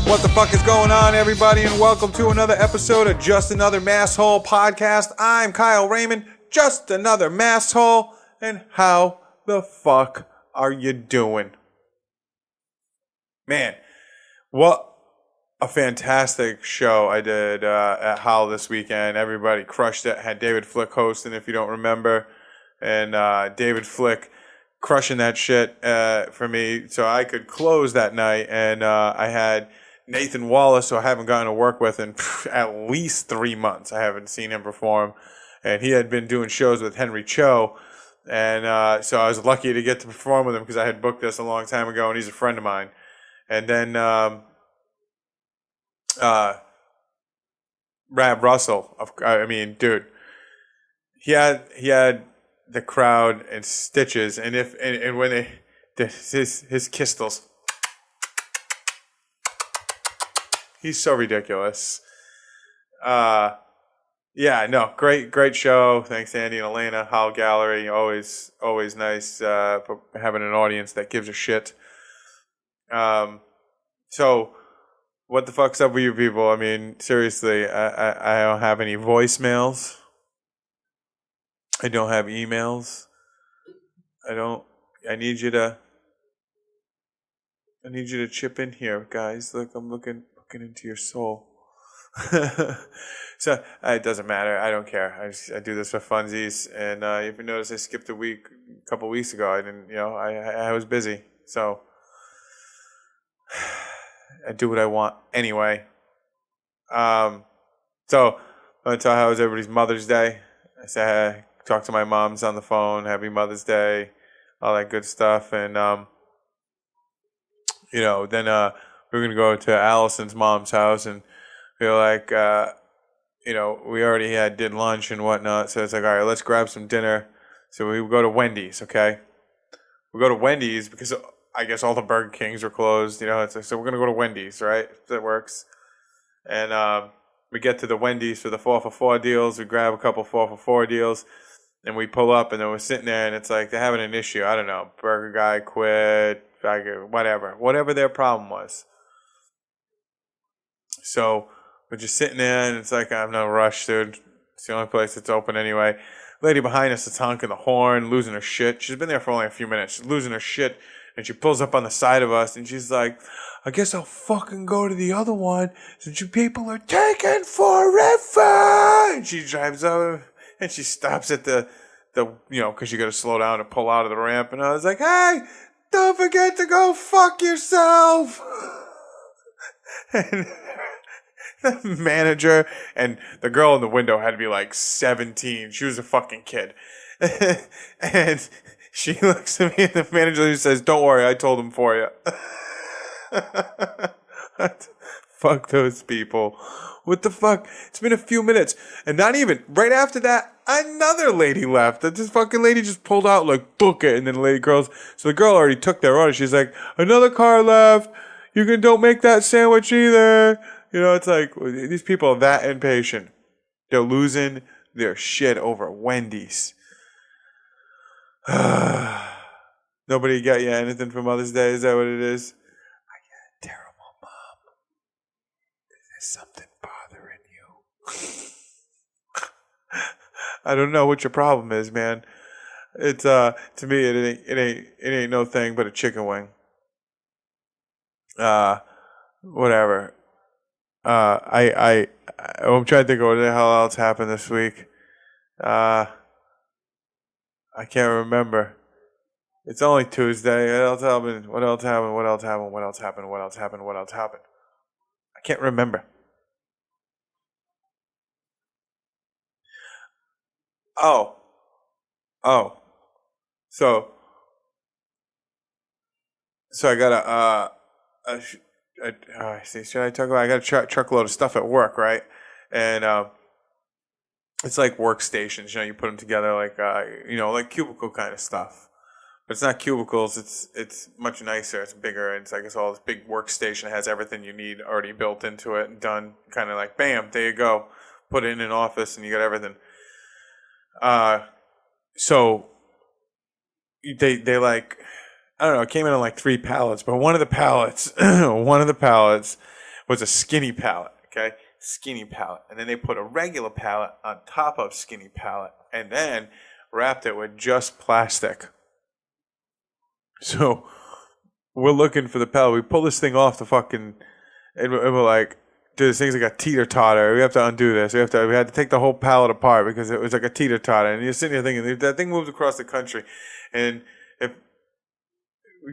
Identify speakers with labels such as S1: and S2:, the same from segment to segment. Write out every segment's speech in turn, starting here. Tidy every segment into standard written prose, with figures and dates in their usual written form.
S1: What the fuck is going on, everybody, and welcome to another episode of Just Another Masshole Podcast. I'm Kyle Raymond, just another masshole, and how the fuck are you doing? Man, what a fantastic show I did at Howl this weekend. Everybody crushed it. Had David Flick hosting, if you don't remember, and David Flick crushing that shit for me so I could close that night, and I had Nathan Wallace, who I haven't gotten to work with in at least 3 months. I haven't seen him perform. And he had been doing shows with Henry Cho. And so I was lucky to get to perform with him because I had booked this a long time ago, and he's a friend of mine. And then Rab Russell, I mean, dude, he had the crowd in stitches. And when his kistles, he's so ridiculous. Great show. Thanks to Andy and Elena. Howl Gallery, always nice for having an audience that gives a shit. So what the fuck's up with you people? I mean, seriously, I don't have any voicemails. I don't have emails. I need you to chip in here, guys. Look, I'm looking into your soul. So it doesn't matter. I don't care. I do this for funsies. And if you notice, I skipped a couple weeks ago. I didn't, I was busy. So I do what I want anyway. So I'm gonna tell how was everybody's Mother's Day. I said, talk to my moms on the phone. Happy Mother's Day, all that good stuff. And then we're going to go to Allison's mom's house, and we're like, we already did lunch and whatnot. So it's like, all right, let's grab some dinner. So we go to Wendy's, okay? We go to Wendy's because I guess all the Burger Kings are closed, It's like, so we're going to go to Wendy's, right? That works. And we get to the Wendy's for the 4 for $4 deals. We grab a couple 4 for $4 deals, and we pull up, and then we're sitting there, and it's like they're having an issue. I don't know. Burger guy quit. Whatever their problem was. So we're just sitting there, and it's like, I'm no rush, dude. It's the only place that's open anyway. Lady behind us is honking the horn, losing her shit. She's been there for only a few minutes. She's losing her shit, and she pulls up on the side of us, and she's like, I guess I'll fucking go to the other one since you people are taking forever. And she drives over, and she stops at the because you got to slow down to pull out of the ramp. And I was like, hey, don't forget to go fuck yourself. And the manager and the girl in the window had to be like 17. She was a fucking kid. And she looks at me, and the manager says, don't worry, I told him for you. Fuck those people. What the fuck? It's been a few minutes. And not even, right after that, another lady left. This fucking lady just pulled out like, book it. And then so the girl already took their order. She's like, another car left. Don't make that sandwich either. It's like, these people are that impatient. They're losing their shit over Wendy's. Nobody got you anything for Mother's Day? Is that what it is? I got a terrible mom. Is there something bothering you? I don't know what your problem is, man. It's to me it ain't no thing but a chicken wing. Whatever. I'm trying to think of what the hell else happened this week. I can't remember. It's only Tuesday. What else happened? What else happened? What else happened? What else happened? What else happened? What else happened? I can't remember. Oh. So I got should I talk about? I got a truckload of stuff at work, right? And it's like workstations. You put them together like cubicle kind of stuff. But it's not cubicles. It's much nicer. It's bigger. And it's like it's all this big workstation. It has everything you need already built into it and done. Kind of like bam, there you go. Put it in an office and you got everything. So they like, I don't know, it came in on like 3 pallets, but one of the pallets was a skinny pallet, okay? Skinny pallet. And then they put a regular pallet on top of skinny pallet and then wrapped it with just plastic. So we're looking for the pallet. We pull this thing off the fucking, and we're like, dude, this thing's like a teeter-totter. We have to undo this. We had to take the whole pallet apart because it was like a teeter-totter. And you're sitting here thinking, that thing moves across the country. And if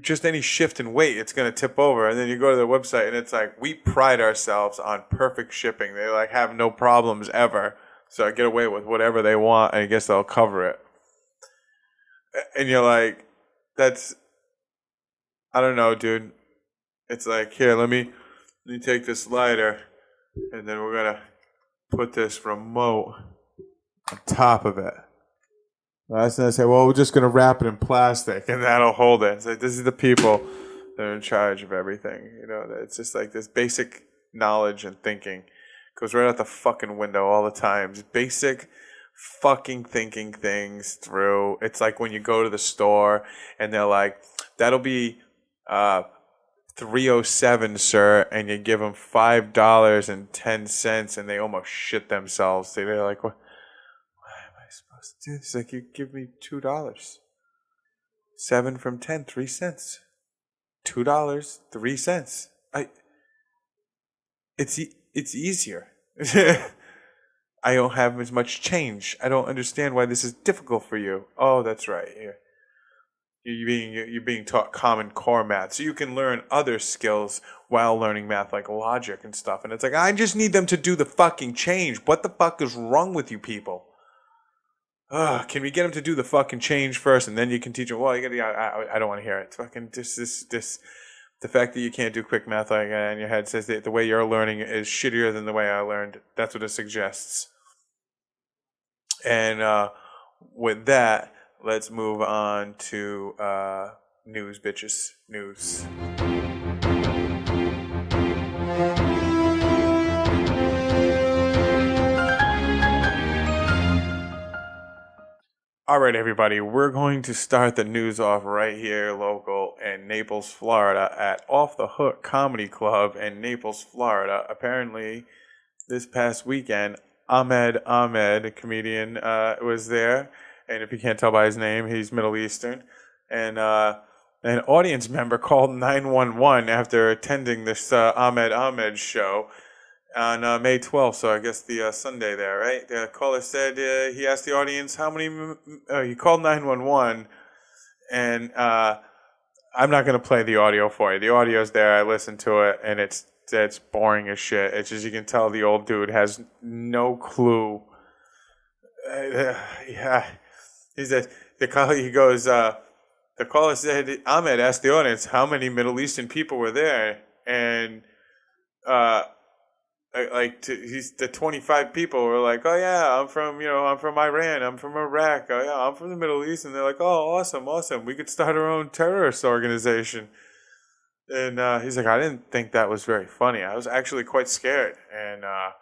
S1: just any shift in weight, it's going to tip over. And then you go to their website and it's like, we pride ourselves on perfect shipping. They like have no problems ever. So I get away with whatever they want and I guess they'll cover it. And you're like, I don't know, dude. It's like, here, let me take this lighter and then we're going to put this remote on top of it. Last thing I say, well, we're just going to wrap it in plastic and that'll hold it. It's like, this is the people that are in charge of everything. You know, it's just like this basic knowledge and thinking goes right out the fucking window all the time. Just basic fucking thinking things through. It's like when you go to the store and they're like, that'll be $3.07, sir, and you give them $5.10 and they almost shit themselves. They're like, what am I supposed to do? It's like, you give me $2. 7 from 10, 3 cents. $2, 3 cents. It's easier. I don't have as much change. I don't understand why this is difficult for you. Oh, that's right. You're being taught Common Core math, so you can learn other skills while learning math, like logic and stuff. And it's like, I just need them to do the fucking change. What the fuck is wrong with you people? Can we get them to do the fucking change first, and then you can teach them? Well, I don't want to hear it. It's fucking this. The fact that you can't do quick math like that in your head says that the way you're learning is shittier than the way I learned. That's what it suggests. And with that, let's move on to news, bitches. News. All right, everybody, we're going to start the news off right here, local in Naples, Florida, at Off the Hook Comedy Club in Naples, Florida. Apparently, this past weekend, Ahmed, a comedian, was there. And if you can't tell by his name, he's Middle Eastern. And an audience member called 911 after attending this Ahmed show on May 12th, so I guess the Sunday there, right? The caller said he asked the audience how many. He called 911, and I'm not going to play the audio for you. The audio's there. I listened to it, and it's boring as shit. It's just you can tell the old dude has no clue. Yeah, he said the caller said Ahmed asked the audience how many Middle Eastern people were there, and the 25 people were like, oh yeah, I'm from Iran, I'm from Iraq, oh yeah, I'm from the Middle East, and they're like, oh, awesome, we could start our own terrorist organization. And he's like, I didn't think that was very funny. I was actually quite scared, and I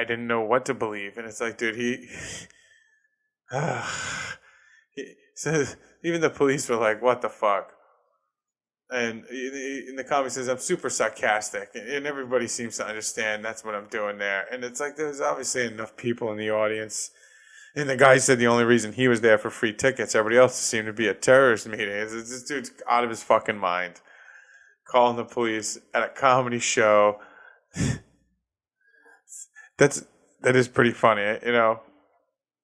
S1: didn't know what to believe. And it's like, dude, he says, even the police were like, what the fuck? And in the comedy says, I'm super sarcastic, and everybody seems to understand that's what I'm doing there. And it's like, there's obviously enough people in the audience. And the guy said the only reason he was there for free tickets, everybody else seemed to be a terrorist meeting. This dude's out of his fucking mind, calling the police at a comedy show. That is pretty funny, you know.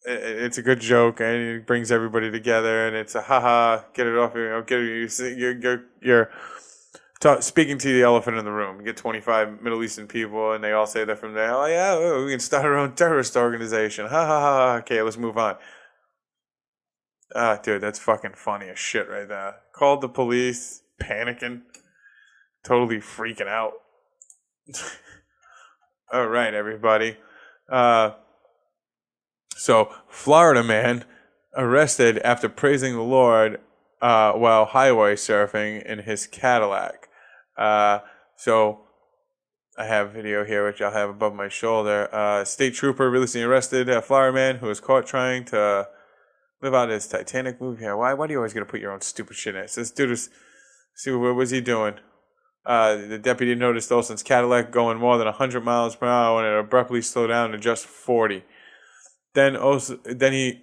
S1: It's a good joke, and it brings everybody together, and it's a haha, get it off, you're speaking to the elephant in the room. You get 25 Middle Eastern people, and they all say they're from there. Oh yeah, we can start our own terrorist organization. Ha ha ha. Okay, let's move on. Dude, that's fucking funny as shit right there. Called the police, panicking, totally freaking out. All right, everybody. So, Florida man arrested after praising the Lord while highway surfing in his Cadillac. So, I have video here, which I'll have above my shoulder. State trooper recently arrested a Florida man who was caught trying to live out his Titanic movie here. Why do you always got to put your own stupid shit in it? So this dude was, see, what was he doing? The deputy noticed Olson's Cadillac going more than 100 miles per hour when it abruptly slowed down to just 40. Then he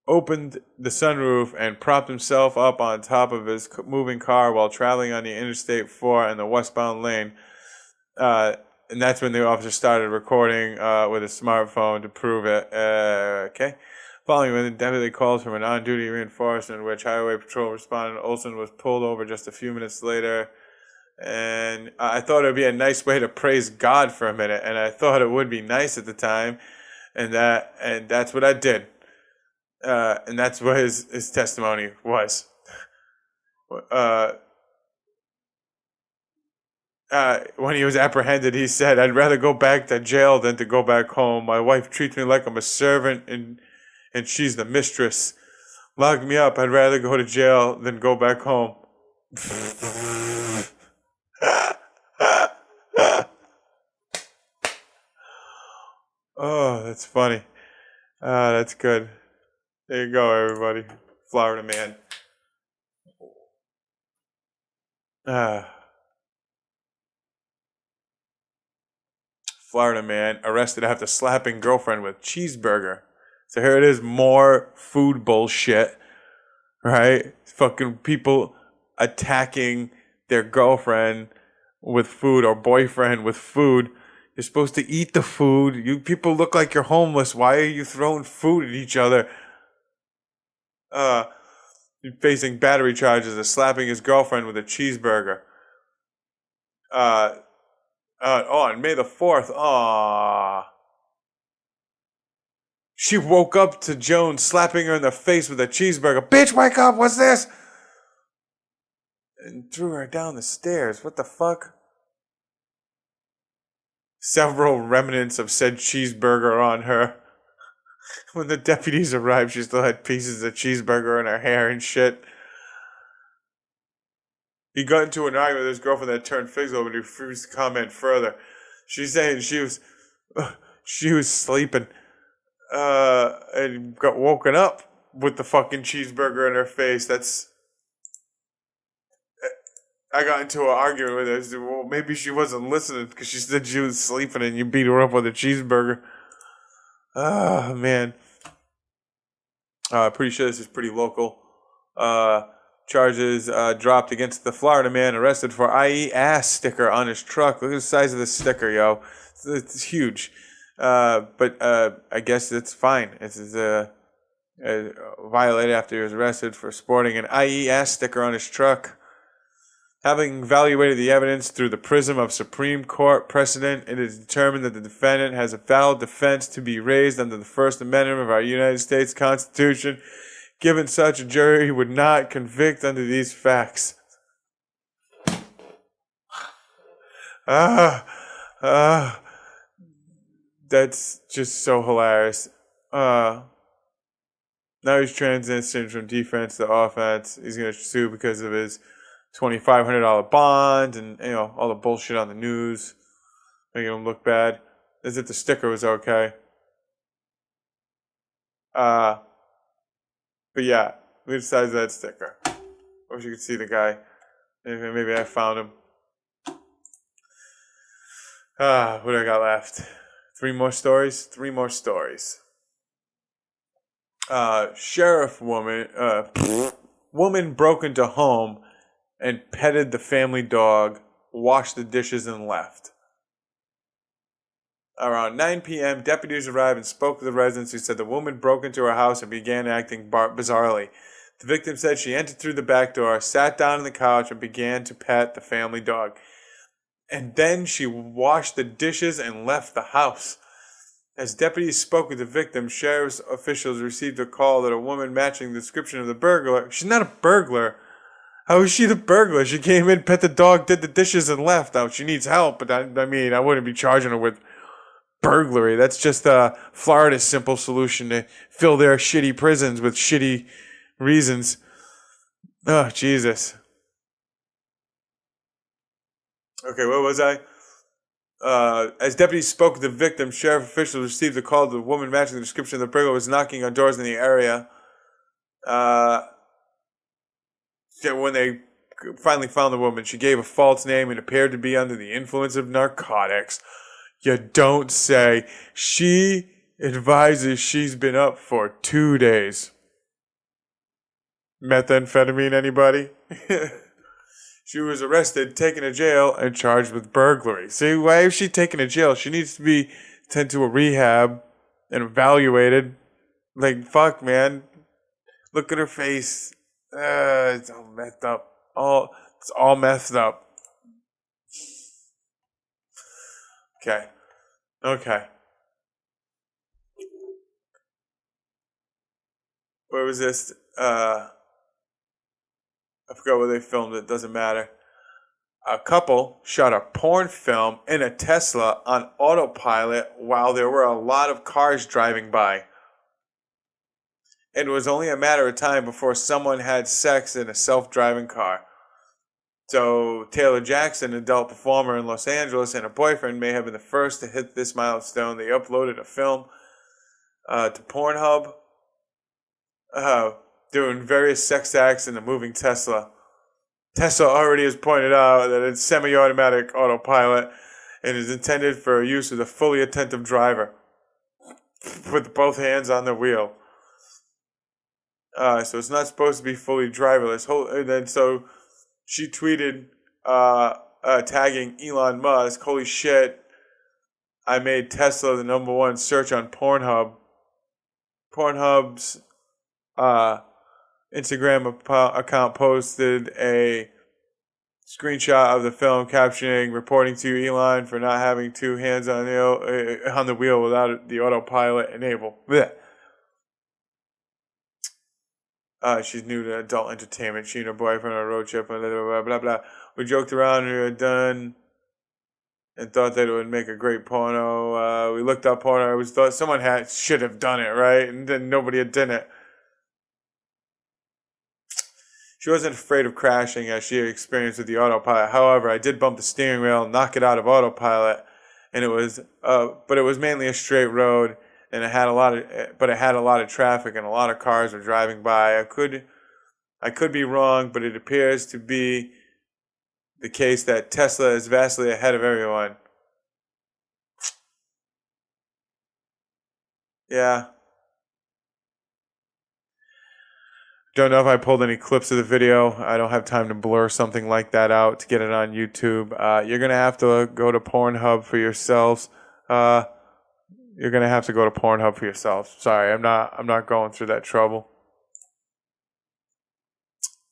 S1: opened the sunroof and propped himself up on top of his moving car while traveling on the Interstate 4 in the westbound lane. And that's when the officer started recording with a smartphone to prove it. Okay. Following when the deputy called from an on-duty reinforcement in which Highway Patrol responded, Olson was pulled over just a few minutes later. And I thought it would be a nice way to praise God for a minute, and I thought it would be nice at the time, and that's what I did. And that's what his testimony was. When he was apprehended, he said, "I'd rather go back to jail than to go back home. My wife treats me like I'm a servant, and she's the mistress. Lock me up. I'd rather go to jail than go back home." Oh, that's funny. That's good. There you go, everybody. Florida man. Florida man arrested after slapping girlfriend with cheeseburger. So here it is, more food bullshit, right? Fucking people attacking their girlfriend with food or boyfriend with food. You're supposed to eat the food. You people look like you're homeless. Why are you throwing food at each other? Facing battery charges of slapping his girlfriend with a cheeseburger. On May the 4th. She woke up to Jones slapping her in the face with a cheeseburger. "Bitch, wake up! What's this?" And threw her down the stairs. What the fuck? Several remnants of said cheeseburger on her. When the deputies arrived, she still had pieces of cheeseburger in her hair and shit. He got into an argument with his girlfriend that turned physical, but he refused to comment further. She's saying she was sleeping, and got woken up with the fucking cheeseburger in her face. I got into an argument with her. I said, well, maybe she wasn't listening because she said she was sleeping and you beat her up with a cheeseburger. Oh, man. Pretty sure this is pretty local. Charges dropped against the Florida man arrested for IE ass sticker on his truck. Look at the size of this sticker, yo. It's huge. But I guess it's fine. It's violated after he was arrested for sporting an IE ass sticker on his truck. Having evaluated the evidence through the prism of Supreme Court precedent, it is determined that the defendant has a valid defense to be raised under the First Amendment of our United States Constitution. Given such, a jury would not convict under these facts. That's just so hilarious. Now he's transitioned from defense to offense. He's going to sue because of his $2,500 bond and, all the bullshit on the news, making him look bad. As if the sticker was okay. But yeah, look at the size of that sticker. I wish you could see the guy. Maybe I found him. What do I got left? 3 more stories? 3 more stories. Sheriff woman broke into home and petted the family dog, washed the dishes, and left. Around 9 p.m., deputies arrived and spoke to the residents who said the woman broke into her house and began acting bizarrely. The victim said she entered through the back door, sat down on the couch, and began to pet the family dog. And then she washed the dishes and left the house. As deputies spoke with the victim, sheriff's officials received a call that a woman matching the description of the burglar. She's not a burglar. How is she the burglar? She came in, pet the dog, did the dishes, and left. Now, she needs help, but I wouldn't be charging her with burglary. That's just Florida's simple solution to fill their shitty prisons with shitty reasons. Oh, Jesus. Okay, where was I? As deputies spoke with the victim, sheriff officials received a call that the woman matching the description of the burglar was knocking on doors in the area. When they finally found the woman. She gave a false name and appeared to be under the influence of narcotics. You don't say. She advises she's been up for 2 days. Methamphetamine, anybody? She was arrested, taken to jail, and charged with burglary. See, why is she taken to jail? She needs to be sent to a rehab and evaluated. Like, fuck, man. Look at her face. It's all messed up. It's all messed up. Okay. Where was this? I forgot where they filmed it. Doesn't matter. A couple shot a porn film in a Tesla on autopilot while there were a lot of cars driving by. It was only a matter of time before someone had sex in a self-driving car. So Taylor Jackson, adult performer in Los Angeles, and her boyfriend may have been the first to hit this milestone. They uploaded a film to Pornhub doing various sex acts in a moving Tesla. Tesla already has pointed out that it's semi-automatic autopilot and is intended for use with a fully attentive driver with both hands on the wheel. So it's not supposed to be fully driverless. And then so she tweeted tagging Elon Musk, "Holy shit, I made Tesla the number one search on Pornhub." Pornhub's Instagram account posted a screenshot of the film captioning, "Reporting to Elon for not having two hands on the wheel without the autopilot enabled." Blech. She's new to adult entertainment. She and her boyfriend on a road trip, blah, blah, blah, blah. We joked around and we were done and thought that it would make a great porno. We looked up porno. We thought someone should have done it, right? And then nobody had done it. She wasn't afraid of crashing as she had experienced with the autopilot. However, I did bump the steering wheel, knock it out of autopilot, and it was mainly a straight road. And it had a lot of traffic and a lot of cars were driving by. I could be wrong, but it appears to be the case that Tesla is vastly ahead of everyone. Yeah. Don't know if I pulled any clips of the video. I don't have time to blur something like that out to get it on YouTube. You're gonna have to go to Pornhub for yourselves. You're gonna have to go to Pornhub for yourself. Sorry, I'm not going through that trouble.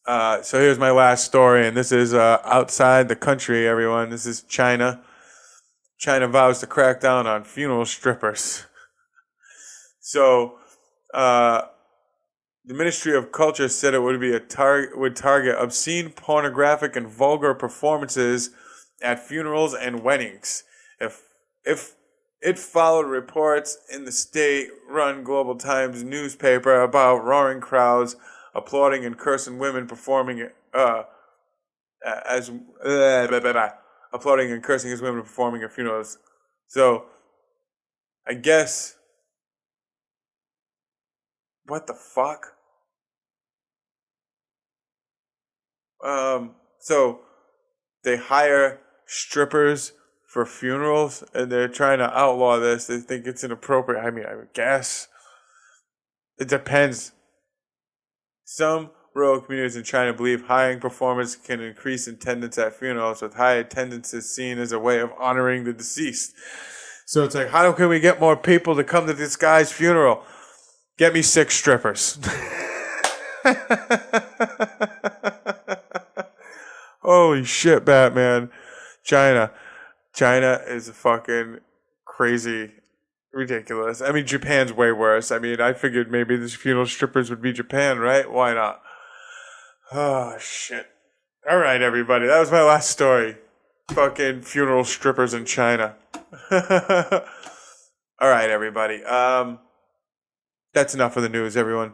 S1: So here's my last story, and this is outside the country, everyone. This is China. China vows to crack down on funeral strippers. So, the Ministry of Culture said it would be would target obscene, pornographic, and vulgar performances at funerals and weddings. If it followed reports in the state-run Global Times newspaper about roaring crowds applauding and cursing women performing applauding and cursing as women performing at funerals. So, I guess, what the fuck? So they hire strippers for funerals, and they're trying to outlaw this. They think it's inappropriate. I mean, I would guess. It depends. Some rural communities in China believe hiring performers can increase attendance at funerals, with high attendance is seen as a way of honoring the deceased. So it's like, how can we get more people to come to this guy's funeral? Get me 6 strippers. Holy shit, Batman. China is fucking crazy, ridiculous. I mean, Japan's way worse. I mean, I figured maybe the funeral strippers would be Japan, right? Why not? Oh, shit. All right, everybody. That was my last story. Fucking funeral strippers in China. All right, everybody. That's enough of the news, everyone.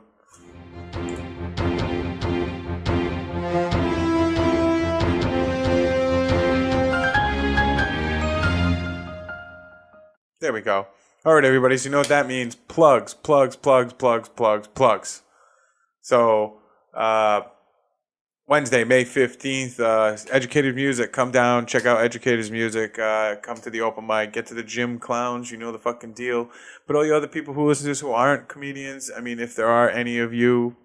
S1: There we go. All right, everybody. So you know what that means? Plugs. So, Wednesday, May 15th, Educated Music. Come down, check out Educated Music. Come to the open mic. Get to the gym clowns. You know the fucking deal. But all you other people who listen to this who aren't comedians, I mean, if there are any of you,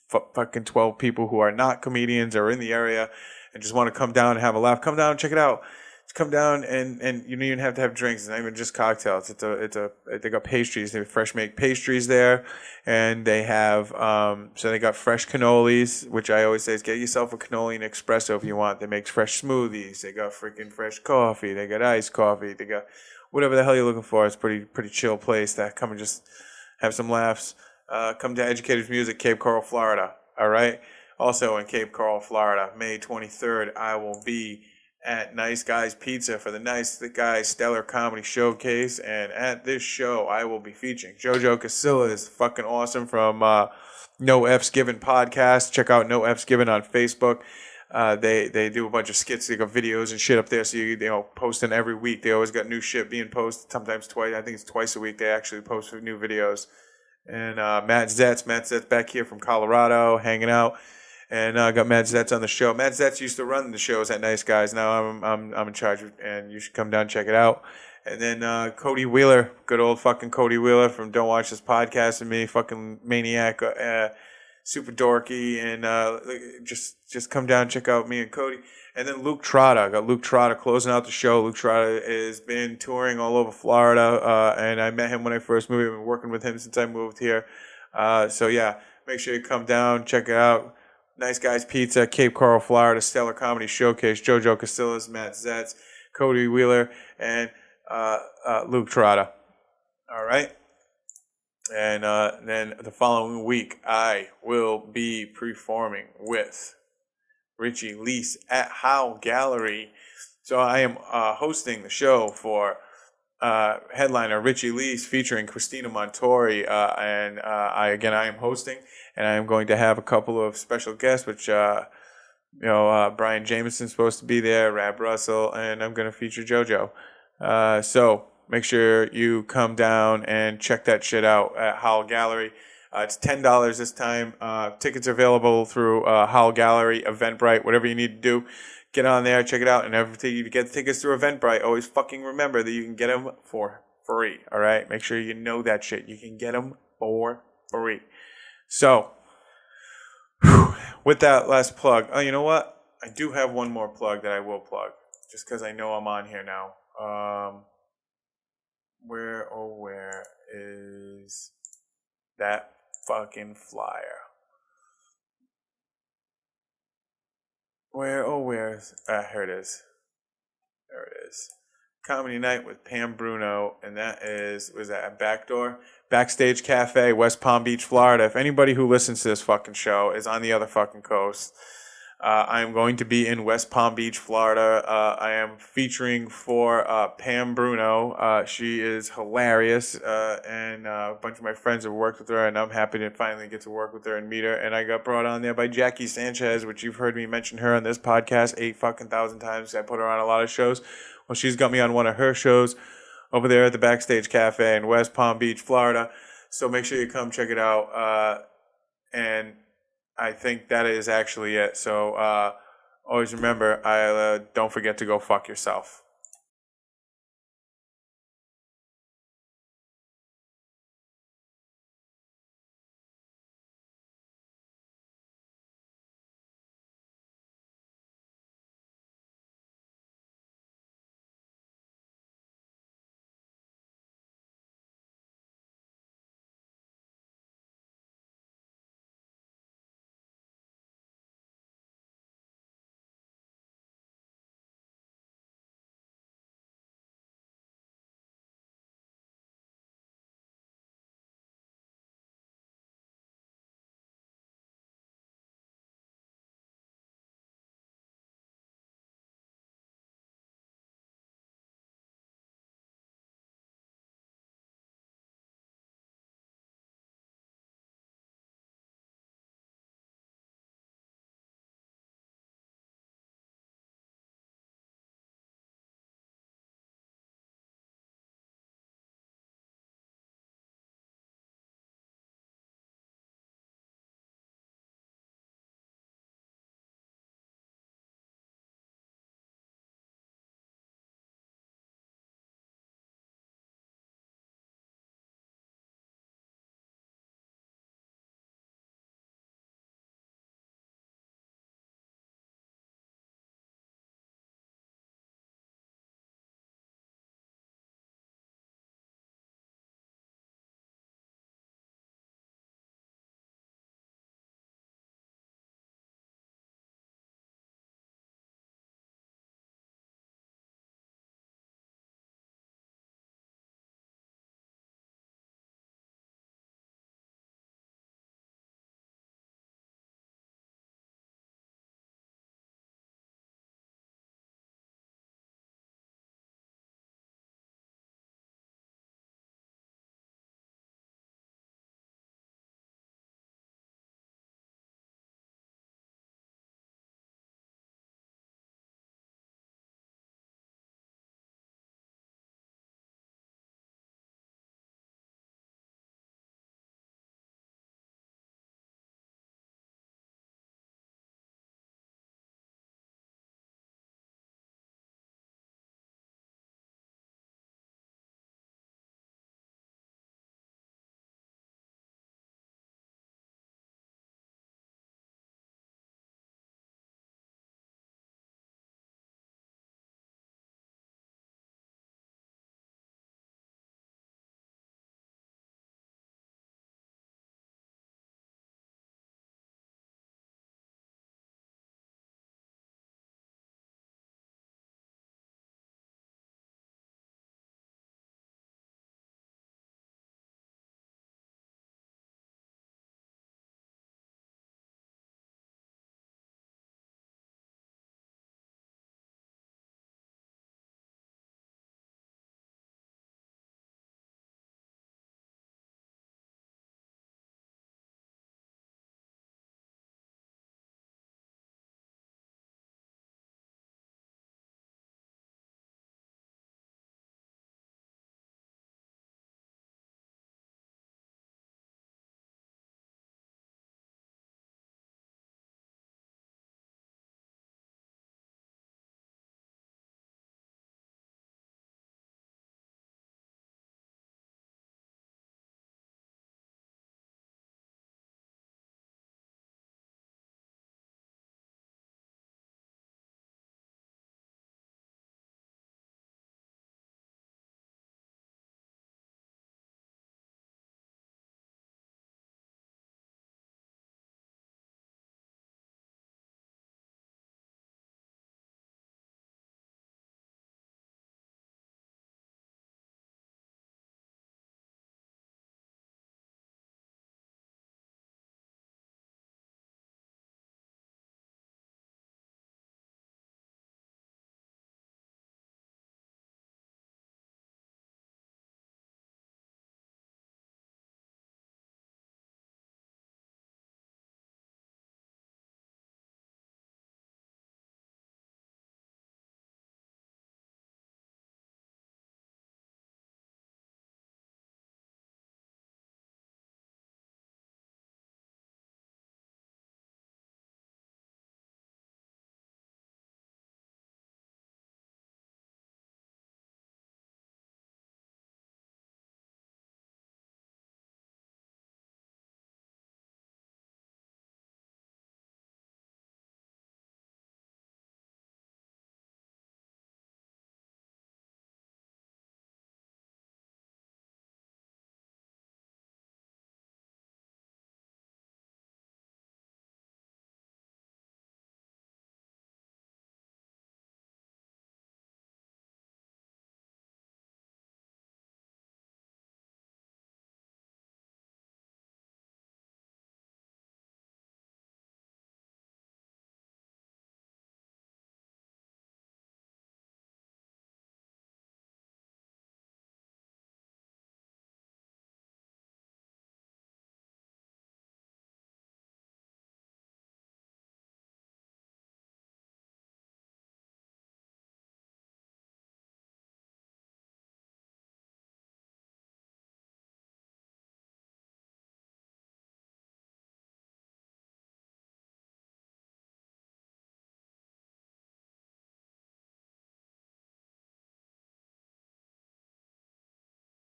S1: fucking 12 people who are not comedians or in the area and just want to come down and have a laugh, come down and check it out. Just come down and you don't even have to have drinks. It's not even just cocktails. They got pastries. They have fresh make pastries there, and they have so they got fresh cannolis, which I always say is get yourself a cannoli and espresso if you want. They make fresh smoothies. They got freaking fresh coffee. They got iced coffee. They got whatever the hell you're looking for. It's pretty chill place to come and just have some laughs. Come to Educated Music, Cape Coral, Florida. All right. Also in Cape Coral, Florida, May 23rd, I will be at Nice Guys Pizza for the Nice Guys Stellar Comedy Showcase. And at this show, I will be featuring JoJo Casilla is fucking awesome from No F's Given podcast. Check out No F's Given on Facebook. They do a bunch of skits. They got videos and shit up there. So you know, posting every week. They always got new shit being posted. Sometimes twice. I think it's twice a week. They actually post new videos. And Matt Zetz back here from Colorado, hanging out. And I got Matt Zetz on the show. Matt Zetz used to run the shows at Nice Guys. Now I'm in charge, and you should come down and check it out. And then Cody Wheeler, good old fucking Cody Wheeler from Don't Watch This Podcast and me, fucking maniac, super dorky, and just come down and check out me and Cody. And then Luke Trotta, I got Luke Trotta closing out the show. Luke Trotta has been touring all over Florida, and I met him when I first moved. I've been working with him since I moved here. So yeah, make sure you come down, check it out. Nice Guys Pizza, Cape Coral, Florida, Stellar Comedy Showcase, JoJo Castillas, Matt Zetz, Cody Wheeler, and Luke Trotta. All right. And then the following week, I will be performing with Richie Leese at Howl Gallery. So I am hosting the show for headliner Richie Leese featuring Christina Montori. And I am hosting. And I am going to have a couple of special guests, which, Brian Jameson's supposed to be there, Rab Russell, and I'm going to feature JoJo. So make sure you come down and check that shit out at Howl Gallery. It's $10 this time. Tickets are available through Howl Gallery, Eventbrite, whatever you need to do. Get on there, check it out. And everything you get tickets through Eventbrite, always fucking remember that you can get them for free. All right? Make sure you know that shit. You can get them for free. So, with that last plug, you know what? I do have one more plug that I will plug, just because I know I'm on here now. Where is that fucking flyer? Where is... here it is. There it is. Comedy Night with Pam Bruno, and that was that at Backdoor? Backstage Cafe, West Palm Beach, Florida. If anybody who listens to this fucking show is on the other fucking coast, I am going to be in West Palm Beach, Florida. I am featuring for Pam Bruno. She is hilarious, and a bunch of my friends have worked with her, and I'm happy to finally get to work with her and meet her. And I got brought on there by Jackie Sanchez, which you've heard me mention her on this podcast 8,000 times. I put her on a lot of shows. Well, she's got me on one of her shows over there at the Backstage Cafe in West Palm Beach, Florida. So make sure you come check it out. And I think that is actually it. So always remember, don't forget to go fuck yourself.